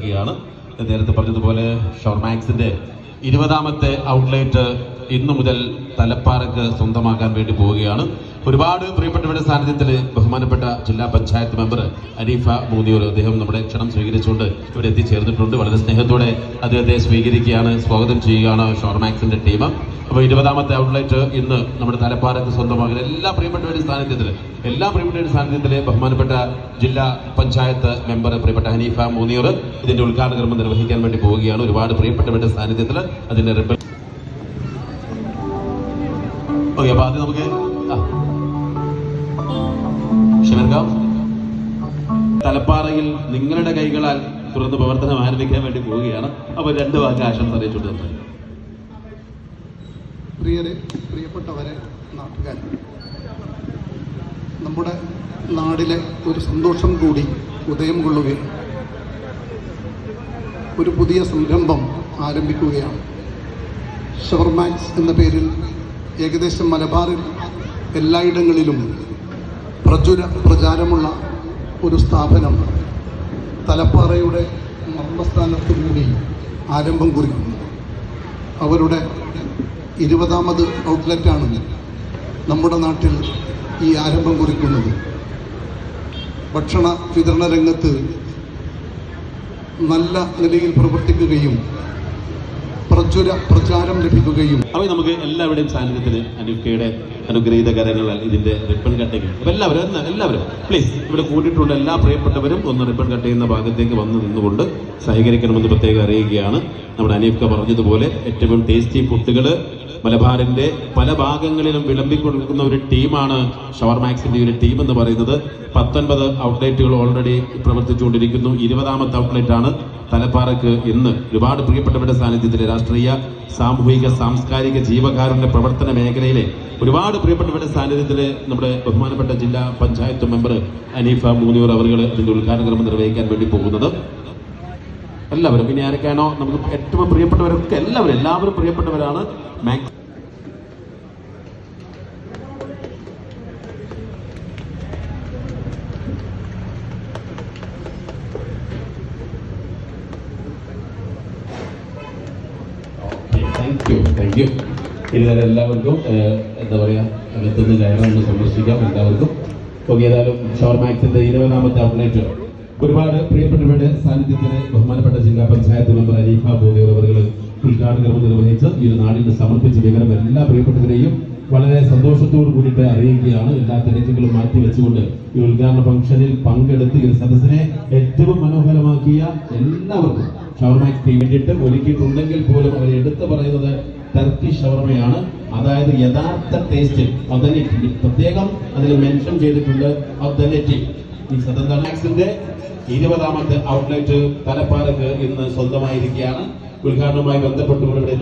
വരികയാണ്. നേരത്തെ പറഞ്ഞതുപോലെ ഷവർമാക്സിന്റെ 20ാമത്തെ ഔട്ട്ലെറ്റ് ഇന്നു മുതൽ തലപ്പാറയ്ക്ക് സ്വന്തമാക്കാൻ വേണ്ടി പോവുകയാണ്. ഒരുപാട് പ്രിയപ്പെട്ടവരുടെ സാന്നിധ്യത്തിൽ ബഹുമാനപ്പെട്ട ജില്ലാ പഞ്ചായത്ത് മെമ്പർ അനീഫ മൂന്നിയൂർ അദ്ദേഹം നമ്മുടെ ക്ഷണം സ്വീകരിച്ചുകൊണ്ട് ഇവിടെ എത്തിച്ചേർന്നിട്ടുണ്ട്. വളരെ സ്നേഹത്തോടെ അദ്ദേഹത്തെ സ്വീകരിക്കുകയാണ്, സ്വാഗതം ചെയ്യുകയാണ് ഷവർമാക്സിന്റെ ടീം. അപ്പോൾ 20ാമത്തെ ഔട്ട്ലെറ്റ് ഇന്ന് നമ്മുടെ തലപ്പാറയ്ക്ക് സ്വന്തമാകുന്ന എല്ലാ പ്രിയപ്പെട്ടവരുടെ സാന്നിധ്യത്തിൽ ബഹുമാനപ്പെട്ട ജില്ലാ പഞ്ചായത്ത് മെമ്പർ പ്രിയപ്പെട്ട ഹനീഫ മൂന്നിയൂർ ഇതിന്റെ ഉദ്ഘാടന കർമ്മം നിർവഹിക്കാൻ വേണ്ടി പോവുകയാണ്. ഒരുപാട് പ്രിയപ്പെട്ടവരുടെ സാന്നിധ്യത്തിൽ അതിന്റെ റിബൺ. ഓക്കെ, അപ്പൊ ആദ്യം നമുക്ക് തലപ്പാറയിൽ നിങ്ങളുടെ കൈകളാൽ തുറന്ന് പ്രവർത്തനം ആരംഭിക്കാൻ വേണ്ടി പോവുകയാണ്. അപ്പൊ 2 വാക്ക് ആശംസ അറിയിച്ചുകൊണ്ട് പ്രിയപ്പെട്ടവരെ, നാട്ടുകാർ, നമ്മുടെ നാടിലെ ഒരു സന്തോഷം കൂടി ഉദയം കൊള്ളുകയും ഒരു പുതിയ സംരംഭം ആരംഭിക്കുകയാണ്. ഷവർമാക്സ് എന്ന പേരിൽ ഏകദേശം മലബാറിൽ എല്ലായിടങ്ങളിലും പ്രചാരമുള്ള ഒരു സ്ഥാപനം തലപ്പാറയുടെ മർമ്മസ്ഥാനത്ത് കൂടി ആരംഭം കുറിക്കുന്നു. അവരുടെ 20ാമത് ഔട്ട്ലെറ്റാണ് നമ്മുടെ നാട്ടിൽ ഈ ആരംഭം കുറിക്കുന്നത്. ഭക്ഷണ വിതരണ രംഗത്ത് നല്ല നിലയിൽ പ്രവർത്തിക്കുകയും പ്രചാരം ലഭിക്കുകയും. അപ്പോൾ നമുക്ക് എല്ലാവരുടെയും സാന്നിധ്യത്തിൽ അനൂഫയുടെ അനുഗ്രഹീത കരങ്ങളാൽ ഇതിന്റെ റിബൺ കട്ടിങ്. അപ്പോൾ എല്ലാവരും പ്ലീസ് ഇവിടെ കൂട്ടിയിട്ടുള്ള എല്ലാ പ്രിയപ്പെട്ടവരും ഒന്ന് റിബൺ കട്ട് ചെയ്യുന്ന ഭാഗത്തേക്ക് വന്ന് നിന്നുകൊണ്ട് സഹകരിക്കണമെന്ന് പ്രത്യേകം അറിയിക്കുകയാണ്. നമ്മുടെ അനീഫ പറഞ്ഞതുപോലെ ഏറ്റവും ടേസ്റ്റി ഫുഡുകൾ മലബാറിന്റെ പല ഭാഗങ്ങളിലും വിളമ്പിക്കൊടുക്കുന്ന ഒരു ടീമാണ് ഷവർമാക്സിന്റെ ഒരു ടീം എന്ന് പറയുന്നത്. 19 ഔട്ട്ലെറ്റുകൾ ഓൾറെഡി പ്രവർത്തിച്ചുകൊണ്ടിരിക്കുന്നു. 20ാമത്തെ ഔട്ട്ലെറ്റ് ആണ് തലപ്പാറയ്ക്ക് ഇന്ന്. ഒരുപാട് പ്രിയപ്പെട്ടവരുടെ സാന്നിധ്യത്തിൽ രാഷ്ട്രീയ, സാമൂഹിക, സാംസ്കാരിക, ജീവകാരുണ്യ പ്രവർത്തന മേഖലയിലെ ഒരുപാട് പ്രിയപ്പെട്ടവരുടെ സാന്നിധ്യത്തിൽ നമ്മുടെ ബഹുമാനപ്പെട്ട ജില്ലാ പഞ്ചായത്ത് മെമ്പർ അനീഫ മൂന്നിയൂർ അവർ ഇതിന്റെ ഉദ്ഘാടന കർമ്മം നിർവഹിക്കാൻ വേണ്ടി പോകുന്നത്. എല്ലാവരും ഇനി ആരൊക്കെയാണോ നമുക്ക് ഏറ്റവും പ്രിയപ്പെട്ടവരൊക്കെ എല്ലാവരും പ്രിയപ്പെട്ടവരാണ്. Thank you. ഇനി തന്നെ എല്ലാവർക്കും എന്താ പറയുക, അകത്തുനിന്ന് കയറാൻ സന്ദർശിക്കാം എല്ലാവർക്കും. ഓക്കെ, ഏതായാലും ഷവർമാക്സിന്റെ 20ാമത്തെ ഔട്ട്ലെറ്റ് ഒരുപാട് പ്രിയപ്പെട്ടവരുടെ സാന്നിധ്യത്തിന് ബഹുമാനപ്പെട്ട ജില്ലാ പഞ്ചായത്ത് മെമ്പർ അനീഫ മൂന്നിയൂർ അവർ ഉദ്ഘാടന കർമ്മം നിർവഹിച്ച് ഈ നാടിന് സമർപ്പിച്ച വിവരം എല്ലാ പ്രിയപ്പെട്ടവരെയും വളരെ സന്തോഷത്തോടു കൂടിയിട്ട് അറിയിക്കുകയാണ്. എല്ലാ തിരക്കുകളും മാറ്റിവെച്ചുകൊണ്ട് ഈ ഉദ്ഘാടന ഫംഗ്ഷനിൽ പങ്കെടുത്ത് ഈ സദസ്സിനെ ഏറ്റവും മനോഹരമാക്കിയ എല്ലാവർക്കും ഷവർമാക്സിന് വേണ്ടിയിട്ട് ഒരുക്കിയിട്ടുണ്ടെങ്കിൽ പോലും അവർ എടുത്തു പറയുന്നത് ടർക്കി ഷവർമയാണ്. അതായത് യഥാർത്ഥ ടേസ്റ്റ്, ഒതന്റിറ്റി, പ്രത്യേകം അതിൽ മെൻഷൻ ചെയ്തിട്ടുണ്ട് ഒതന്റിറ്റി. ഈ ഷവർമാക്സിന്റെ 20ാമത്തെ ഔട്ട്ലെറ്റ് തലപ്പാറയ്ക്ക് ഇന്ന് സ്വന്തമായിരിക്കുകയാണ്. ഉദ്ഘാടനവുമായി ബന്ധപ്പെട്ടുകൊണ്ട്